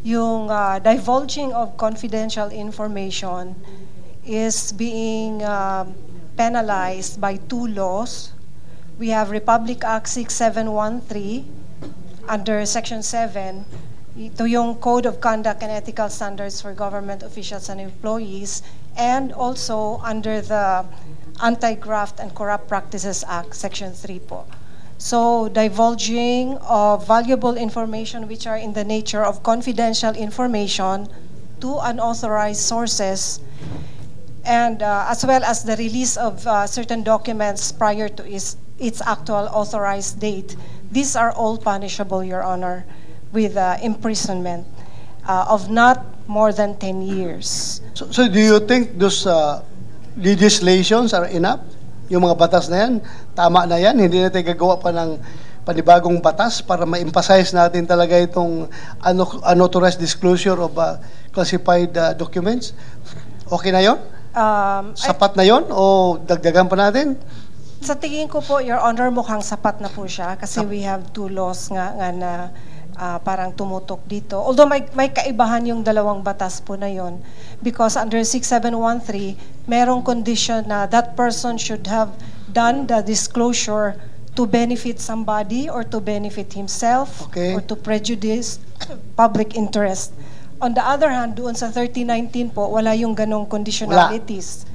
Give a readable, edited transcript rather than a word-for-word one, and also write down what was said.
yung divulging of confidential information is being penalized by two laws. We have Republic Act 6713 under Section 7. Ito yung Code of Conduct and Ethical Standards for Government Officials and Employees, and also under the Anti-Graft and Corrupt Practices Act, Section 3 po. So, divulging of valuable information which are in the nature of confidential information to unauthorized sources, and as well as the release of certain documents prior to its actual authorized date. These are all punishable, Your Honor, with imprisonment of not more than 10 years. So do you think those legislations are enough? Yung mga batas na yan, tama na yan? Hindi natin gagawa pa ng panibagong batas para ma-emphasize natin talaga itong unauthorized disclosure of classified documents? Okay na yon? Sapat na yon o dagdagan pa natin? Sa tingin ko po, Your Honor, mukhang sapat na po siya kasi we have two laws nga na parang tumutok dito. Although may kaibahan yung dalawang batas po na yon, because under 6713, merong condition na that person should have done the disclosure to benefit somebody or to benefit himself, okay, or to prejudice public interest. On the other hand, doon sa 3019 po, wala yung ganong conditionalities.